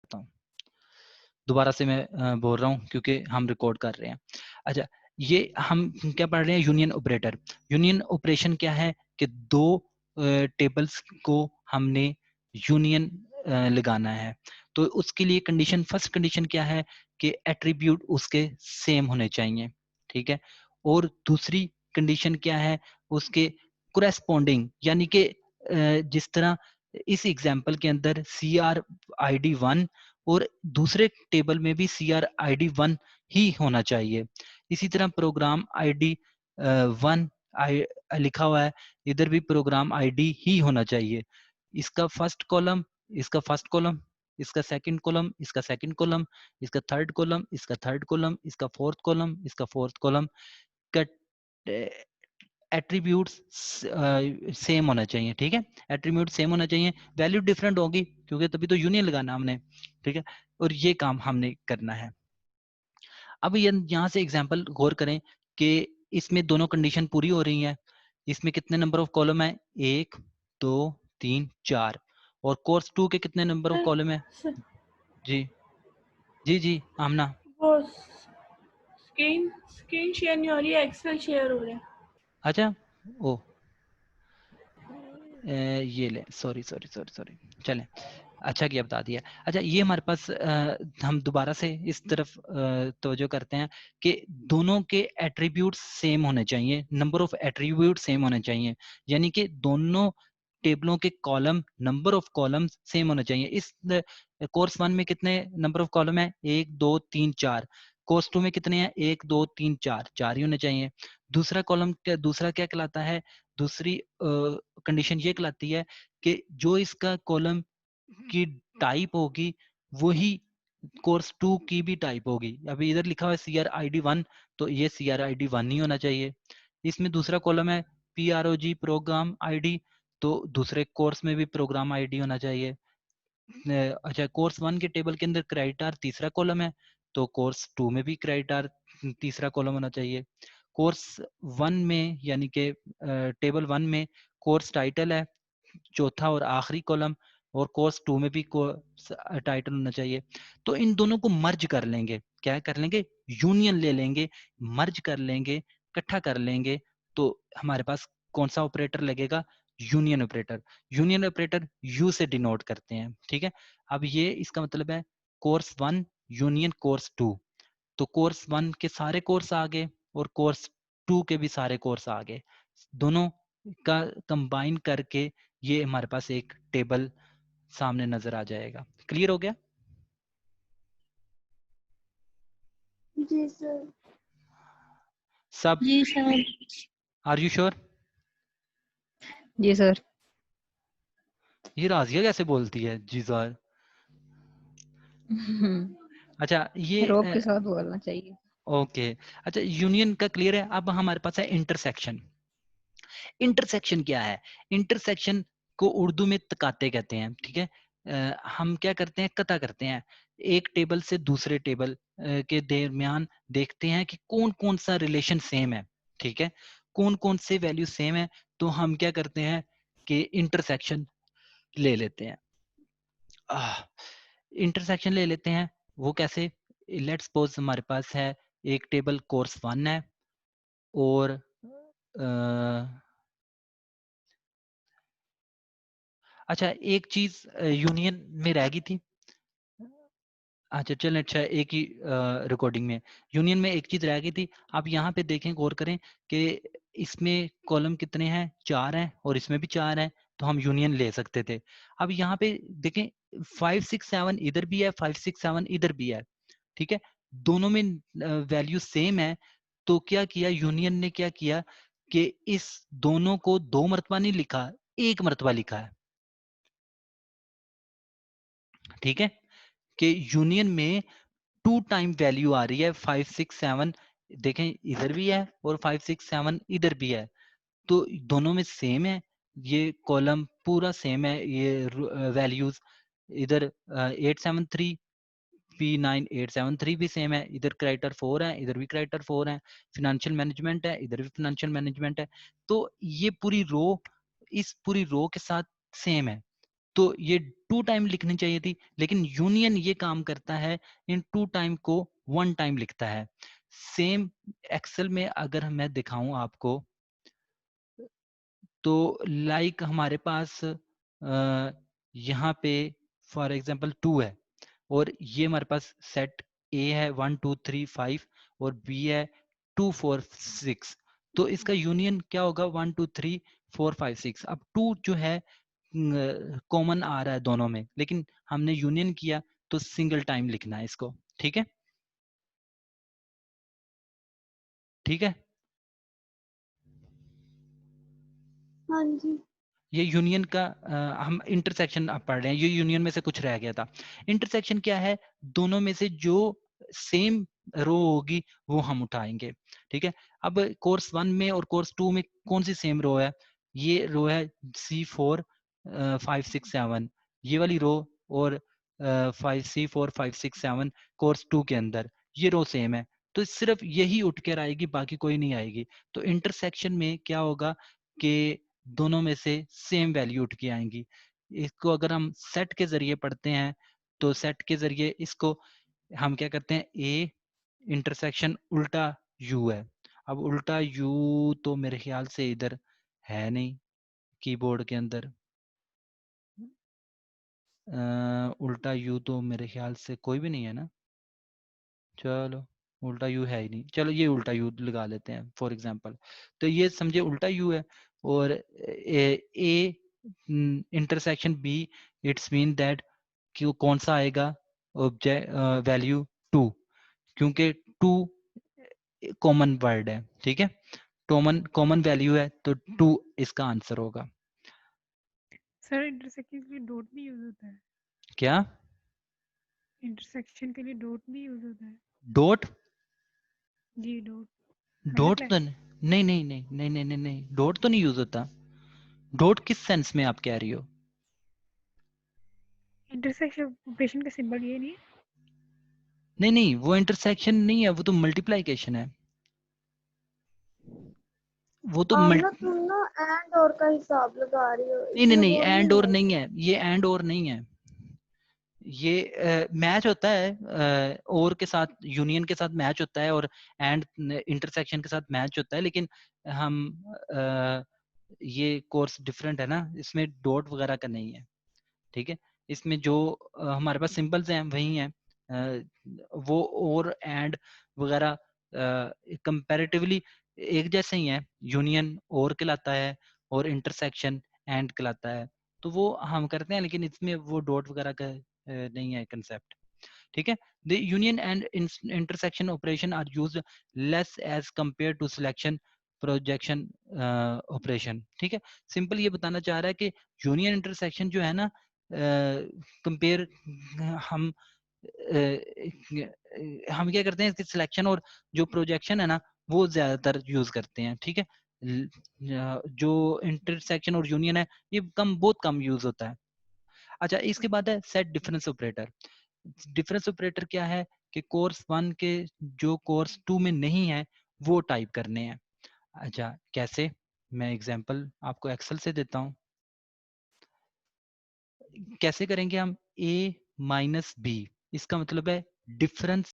करता हूँ। दोबारा से मैं बोल रहा हूँ क्योंकि हम रिकॉर्ड कर रहे हैं। अच्छा, ये हम क्या पढ़ रहे हैं? Union operator. यूनियन ऑपरेशन क्या है कि दो टेबल्स को हमने यूनियन लगाना है। तो उसके लिए कंडीशन, फर्स्ट कंडीशन क्या है कि एट्रीब्यूट उसके सेम होने चाहिए, ठीक है। और दूसरी कंडीशन क्या है? उसके कोरेस्पोंडिंग, यानी कि जिस तरह इस एग्जांपल के अंदर CRID1 और दूसरे टेबल में भी CRID1 ही होना चाहिए। इसी तरह प्रोग्राम ID 1 लिखा हुआ है, इधर भी प्रोग्राम ID ही होना चाहिए। इसका फर्स्ट कॉलम, इसका फर्स्ट कॉलम, इसका सेकंड कॉलम, इसका सेकंड कॉलम, इसका थर्ड कॉलम, इसका थर्ड कॉलम, इसका फोर्थ कॉलम, इसका फोर्थ कॉलम का एट्रीब्यूट्स सेम होना चाहिए, ठीक है। एट्रीब्यूट सेम होना चाहिए, वैल्यू डिफरेंट होगी क्योंकि तभी तो यूनियन लगाना हमने, ठीक है। और ये काम हमने करना है। अब यहाँ से एग्जांपल गौर करें कि इसमें दोनों कंडीशन पूरी हो रही है। इसमें कितने नंबर ऑफ कॉलम है? 1 2 3 4। और कोर्स 2 के कितने नंबर ऑफ कॉलम है? जी जी जी आमना। वो स्क्रीन शेयर नहीं हो रही है, एक्सेल शेयर हो रहा है। अच्छा, ओ ये ले, सॉरी सॉरी सॉरी सॉरी, चलें, अच्छा किया बता दिया। अच्छा, ये हमारे पास हम दोबारा से इस तरफ तवज्जो करते हैं कि दोनों के एट्रीब्यूट्स सेम होने चाहिए, नंबर ऑफ एट्रीब्यूट सेम होने चाहिए, यानी कि दोनों टेबलों के column, number of columns same होने चाहिए। इस कोर्स 1 में कितने नंबर ऑफ कॉलम है? 1 2 3 4। कोर्स 2 में कितने हैं? 1 2 3 4, 4 ही होने चाहिए। दूसरा कॉलम क्या, दूसरा क्या कहलाता है? दूसरी कंडीशन ये कहलाती है कि जो इसका कॉलम की टाइप होगी वही कोर्स 2 की भी टाइप होगी। अभी इधर लिखा हुआ है CRID1, तो ये CRID1 ही होना चाहिए। इसमें दूसरा कॉलम है PROG प्रोग्राम ID, तो दूसरे कोर्स में भी प्रोग्राम ID होना चाहिए। अच्छा, कोर्स 1 के टेबल के अंदर क्रेडिटार तीसरा कॉलम है, तो कोर्स 2 में भी क्रेडिटार तीसरा कॉलम होना चाहिए। कोर्स 1 में यानी कि टेबल 1 में कोर्स टाइटल है चौथा और आखिरी कॉलम, और कोर्स 2 में भी कोर्स टाइटल होना चाहिए। तो इन दोनों को मर्ज कर लेंगे, क्या कर लेंगे? यूनियन ले लेंगे, मर्ज कर लेंगे, इकट्ठा कर लेंगे, तो हमारे पास कौन सा ऑपरेटर लगेगा? Union operator. Union operator you से डिनोट करते हैं, ठीक है। अब ये इसका मतलब है कोर्स 1 यूनियन कोर्स 2, तो कोर्स 1 के सारे कोर्स आ गए और कोर्स 2 के भी सारे कोर्स आ गए, दोनों का कंबाइन करके ये हमारे पास एक टेबल सामने नजर आ जाएगा। क्लियर हो गया? जी सर। सब? जी सर। Are you sure? जी सर। ये राजिया कैसे बोलती है जी सर? अच्छा, ये रोब के साथ बोलना चाहिए। ओके। अच्छा, यूनियन का क्लियर है। अब हमारे पास है इंटरसेक्शन। इंटरसेक्शन क्या है? इंटरसेक्शन को उर्दू में तकाते कहते हैं, ठीक है। हम क्या करते हैं? कता करते हैं, एक टेबल से दूसरे टेबल के दरमियान देखते हैं कि कौन कौन सा रिलेशन सेम है, ठीक है, कौन कौन से वैल्यू सेम है, तो हम क्या करते हैं कि इंटरसेक्शन ले लेते हैं। इंटरसेक्शन ले लेते हैं, वो कैसे? लेट्स सपोज हमारे पास है एक टेबल कोर्स 1 है और अच्छा, एक चीज यूनियन में रह गई थी। अच्छा चलें, अच्छा एक ही रिकॉर्डिंग में यूनियन में एक चीज रह गई थी। आप यहाँ पे देखें, गौर करें कि इसमें कॉलम कितने हैं? 4 हैं, और इसमें भी 4 हैं, तो हम यूनियन ले सकते थे। अब यहाँ पे देखें 5 6 7 इधर भी है, 5 6 7 इधर भी है, ठीक है, दोनों में वैल्यू सेम है। तो क्या किया यूनियन ने? क्या किया कि इस दोनों को 2 मरतबा नहीं लिखा, 1 मरतबा लिखा है, ठीक है, कि यूनियन में 2 टाइम वैल्यू आ रही है 5 6 7। देखें इधर भी है और 5 6 7 इधर भी है, तो दोनों में सेम है, ये कॉलम पूरा सेम है, ये वैल्यूज इधर 873 P9 873 भी सेम है, इधर क्राइटर 4 है, इधर भी क्राइटर 4 है, फिनेंशियल मैनेजमेंट है, इधर भी फिनेंशियल मैनेजमेंट है, तो ये पूरी रो इस पूरी रो के साथ सेम है। तो ये 2 टाइम लिखनी चाहिए थी, लेकिन यूनियन ये काम करता है इन 2 टाइम को 1 टाइम लिखता है। सेम एक्सेल में अगर मैं दिखाऊं आपको, तो लाइक हमारे पास यहाँ पे फॉर एग्जांपल 2 है, और ये हमारे पास सेट ए है 1 2 3 5 और बी है 2 4 6। तो इसका यूनियन क्या होगा 1 2 3 4 5 6। अब 2 जो है कॉमन आ रहा है दोनों में, लेकिन हमने यूनियन किया तो सिंगल टाइम लिखना है इसको। ठीक है, ठीक है। हाँ जी। ये यूनियन का हम इंटरसेक्शन अब पढ़ रहे हैं, ये यूनियन में से कुछ रह गया था। इंटरसेक्शन क्या है, दोनों में से जो सेम रो होगी वो हम उठाएंगे। ठीक है, अब कोर्स 1 में और कोर्स 2 में कौन सी सेम रो है, ये रो है C4 5 6 7, ये वाली रो, और 5 C4 5 6 7 कोर्स 2 के अंदर ये रो सेम है, तो सिर्फ यही उठ कर आएगी, बाकी कोई नहीं आएगी। तो इंटरसेक्शन में क्या होगा कि दोनों में से सेम वैल्यू उठ के आएंगी। इसको अगर हम सेट के जरिए पढ़ते हैं, तो सेट के जरिए इसको हम क्या करते हैं, ए इंटरसेक्शन उल्टा यू है। अब उल्टा यू तो मेरे ख्याल से इधर है नहीं कीबोर्ड के अंदर, उल्टा यू तो मेरे ख्याल से कोई भी नहीं है ना। चलो, उल्टा यू है ही नहीं, चलो ये उल्टा यू लगा लेते हैं फॉर एग्जांपल। तो ये समझे उल्टा यू है, और A intersection B, it's mean that कि कौन सा आएगा ऑब्जेक्ट वैल्यू 2, क्योंकि 2 कॉमन वर्ड है। ठीक है, कॉमन कॉमन वैल्यू है, तो 2 इसका आंसर होगा। सर इंटरसेक्शन के लिए डॉट भी यूज होता है? क्या इंटरसेक्शन के लिए डॉट भी यूज होता है? डॉट? जी डॉट डॉट मल्टीप्लाई। तो नहीं नहीं नहीं नहीं नहीं नहीं नहीं, डॉट तो नहीं यूज होता। डॉट किस सेंस में आप कह रही हो? इंटरसेक्शन ऑपरेशन का सिंबल ये नहीं है? नहीं नहीं, वो इंटरसेक्शन नहीं है, वो तो मल्टीप्लिकेशन है। वो तो आमना तुम ना एंड और का हिसाब लगा रही हो, नहीं नहीं इसमें नहीं, वो एंड नहीं और है। नहीं है, ये एंड और नहीं है। ये मैच होता है, और के साथ यूनियन के साथ मैच होता है, और एंड इंटरसेक्शन के साथ मैच होता है, लेकिन हम ये कोर्स डिफरेंट है ना, इसमें डॉट वगैरह का नहीं है। ठीक है, इसमें जो हमारे पास सिंबल्स हैं वही हैं, वो और एंड वगैरह कंपैरेटिवली एक जैसे ही हैं। यूनियन और कहलाता है और इंटरसेक्शन एंड कहलाता है, तो वो हम करते हैं, लेकिन इसमें वो डॉट वगैरह का नहीं है कंसेप्ट। ठीक है, the union and intersection operation are use less as compare to selection projection operation. ठीक है, सिंपल ये बताना चाह रहा है कि यूनियन इंटरसेक्शन जो है ना, कंपेयर हम हम क्या करते हैं, इसकी सिलेक्शन और जो प्रोजेक्शन है ना वो ज्यादातर यूज करते हैं। ठीक है, जो इंटरसेक्शन और यूनियन है ये बहुत कम यूज होता है। अच्छा, इसके बाद है set difference operator. Difference operator क्या है कि कोर्स 1 के जो कोर्स 2 में नहीं है वो टाइप करने हैं। अच्छा, कैसे? मैं एग्जांपल आपको एक्सेल से देता हूं। कैसे करेंगे हम? a माइनस बी, इसका मतलब है डिफरेंस